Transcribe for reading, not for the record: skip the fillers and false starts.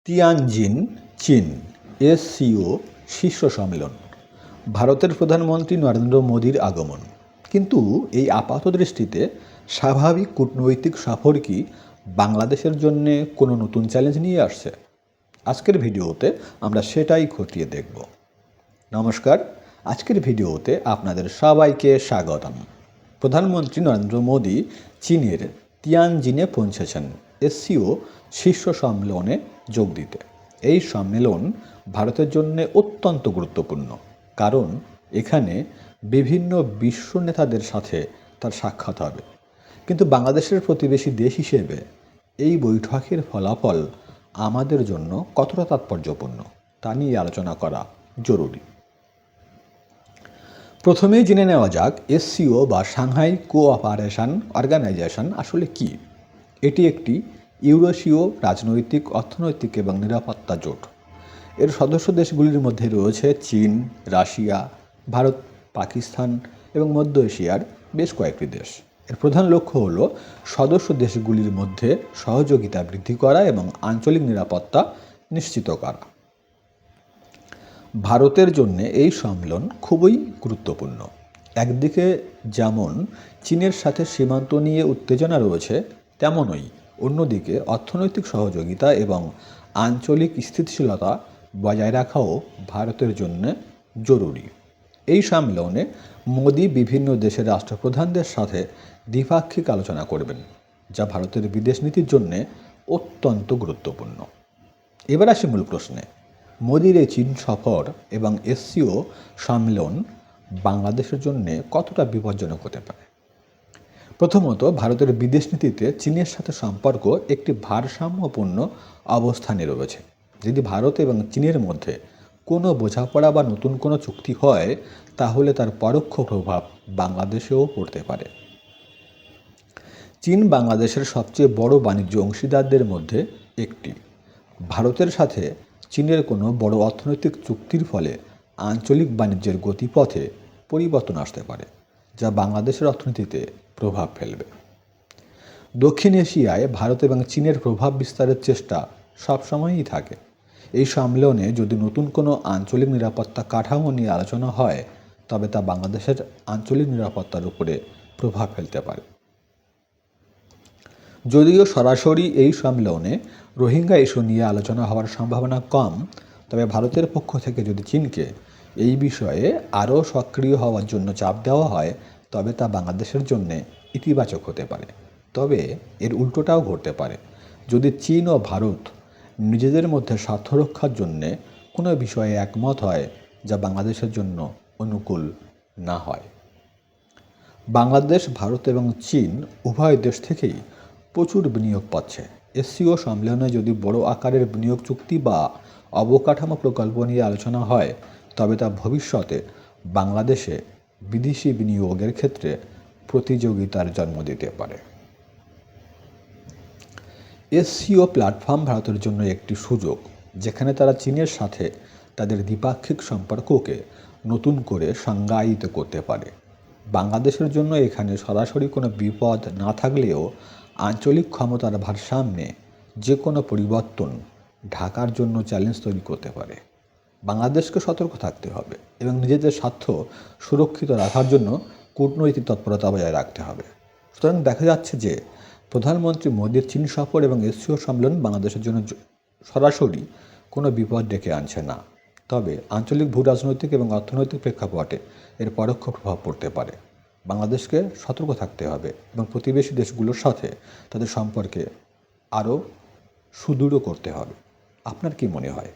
Tianjin, চীন SCO শীর্ষ সম্মেলন। ভারতের প্রধানমন্ত্রী নরেন্দ্র মোদীর আগমন। কিন্তু এই আপাতদৃষ্টিতে স্বাভাবিক কূটনৈতিক সফর কি বাংলাদেশের জন্য কোনো নতুন চ্যালেঞ্জ নিয়ে আসছে? আজকের ভিডিওতে আমরা সেটাই খতিয়ে দেখব। নমস্কার, আজকের ভিডিওতে আপনাদের সবাইকে স্বাগতম। প্রধানমন্ত্রী নরেন্দ্র মোদী চীনের তিয়ানজিনে পৌঁছেছেন এসসিও শীর্ষ সম্মেলনে যোগ দিতে। এই সম্মেলন ভারতের জন্য অত্যন্ত গুরুত্বপূর্ণ, কারণ এখানে বিভিন্ন বিশ্ব নেতাদের সাথে তার সাক্ষাৎ হবে। কিন্তু বাংলাদেশের প্রতিবেশী দেশ হিসেবে এই বৈঠকের ফলাফল আমাদের জন্য কতটা তাৎপর্যপূর্ণ তা নিয়ে আলোচনা করা জরুরি। প্রথমেই জেনে নেওয়া যাক এসসিও বা সাংহাই কোঅপারেশন অর্গানাইজেশন আসলে কি। এটি একটি ইউরোশীয় রাজনৈতিক, অর্থনৈতিক এবং নিরাপত্তা জোট। এর সদস্য দেশগুলির মধ্যে রয়েছে চীন, রাশিয়া, ভারত, পাকিস্তান এবং মধ্য এশিয়ার বেশ কয়েকটি দেশ। এর প্রধান লক্ষ্য হল সদস্য দেশগুলির মধ্যে সহযোগিতা বৃদ্ধি করা এবং আঞ্চলিক নিরাপত্তা নিশ্চিত করা। ভারতের জন্য এই সম্মেলন খুবই গুরুত্বপূর্ণ। একদিকে যেমন চীনের সাথে সীমান্ত নিয়ে উত্তেজনা রয়েছে, তেমনই অন্যদিকে অর্থনৈতিক সহযোগিতা এবং আঞ্চলিক স্থিতিশীলতা বজায় রাখাও ভারতের জন্য জরুরি। এই সম্মেলনে মোদী বিভিন্ন দেশের রাষ্ট্রপ্রধানদের সাথে দ্বিপাক্ষিক আলোচনা করবেন, যা ভারতের বিদেশ নীতির জন্য অত্যন্ত গুরুত্বপূর্ণ। এবার আসি মূল প্রশ্নে। মোদীর এই চীন সফর এবং এসসিও সম্মেলন বাংলাদেশের জন্য কতটা বিপজ্জনক হতে পারে? প্রথমত, ভারতের বিদেশ নীতিতে চীনের সাথে সম্পর্ক একটি ভারসাম্যপূর্ণ অবস্থানে রয়েছে। যদি ভারত এবং চীনের মধ্যে কোনো বোঝাপড়া বা নতুন কোনো চুক্তি হয়, তাহলে তার পরোক্ষ প্রভাব বাংলাদেশেও পড়তে পারে। চীন বাংলাদেশের সবচেয়ে বড় বাণিজ্য অংশীদারদের মধ্যে একটি। ভারতের সাথে চীনের কোনো বড় অর্থনৈতিক চুক্তির ফলে আঞ্চলিক বাণিজ্যের গতিপথে পরিবর্তন আসতে পারে, যা বাংলাদেশের অর্থনীতিতে প্রভাব ফেলবে। দক্ষিণ এশিয়ায় ভারত এবং চীনের প্রভাব বিস্তারের চেষ্টা সবসময়ই থাকে। এই সম্মেলনে যদি নতুন কোনো আঞ্চলিক নিরাপত্তা কাঠামো নিয়ে আলোচনা হয়, তবে তা বাংলাদেশের আঞ্চলিক নিরাপত্তার উপরে প্রভাব ফেলতে পারে। যদিও সরাসরি এই সম্মেলনে রোহিঙ্গা ইস্যু নিয়ে আলোচনা হওয়ার সম্ভাবনা কম, তবে ভারতের পক্ষ থেকে যদি চীনকে এই বিষয়ে আরও সক্রিয় হওয়ার জন্য চাপ দেওয়া হয়, তবে তা বাংলাদেশের জন্য ইতিবাচক হতে পারে। তবে এর উল্টোটাও ঘটতে পারে, যদি চীন ও ভারত নিজেদের মধ্যে স্বার্থ রক্ষার জন্যে কোনো বিষয়ে একমত হয় যা বাংলাদেশের জন্য অনুকূল না হয়। বাংলাদেশ, ভারত এবং চীন উভয় দেশ থেকেই প্রচুর বিনিয়োগ পাচ্ছে। এসসিও সম্মেলনে যদি বড় আকারের বিনিয়োগ চুক্তি বা অবকাঠামো প্রকল্প নিয়ে আলোচনা হয়, তবে তা ভবিষ্যতে বাংলাদেশে বিদেশি বিনিয়োগের ক্ষেত্রে প্রতিযোগিতার জন্ম দিতে পারে। এসসিও প্ল্যাটফর্ম ভারতের জন্য একটি সুযোগ, যেখানে তারা চীনের সাথে তাদের দ্বিপাক্ষিক সম্পর্ককে নতুন করে সংজ্ঞায়িত করতে পারে। বাংলাদেশের জন্য এখানে সরাসরি কোনো বিপদ না থাকলেও আঞ্চলিক ক্ষমতার ভারসাম্যে যে কোনো পরিবর্তন ঢাকার জন্য চ্যালেঞ্জ তৈরি করতে পারে। বাংলাদেশকে সতর্ক থাকতে হবে এবং নিজেদের স্বার্থ সুরক্ষিত রাখার জন্য কূটনৈতিক তৎপরতা বজায় রাখতে হবে। সুতরাং দেখা যাচ্ছে যে প্রধানমন্ত্রী মোদীর চীন সফর এবং এসসিও সম্মেলন বাংলাদেশের জন্য সরাসরি কোনো বিপদ ডেকে আনছে না, তবে আঞ্চলিক ভূ রাজনৈতিক এবং অর্থনৈতিক প্রেক্ষাপটে এর পরোক্ষ প্রভাব পড়তে পারে। বাংলাদেশকে সতর্ক থাকতে হবে এবং প্রতিবেশী দেশগুলোর সাথে তাদের সম্পর্কে আরও সুদৃঢ় করতে হবে। আপনার কি মনে হয়?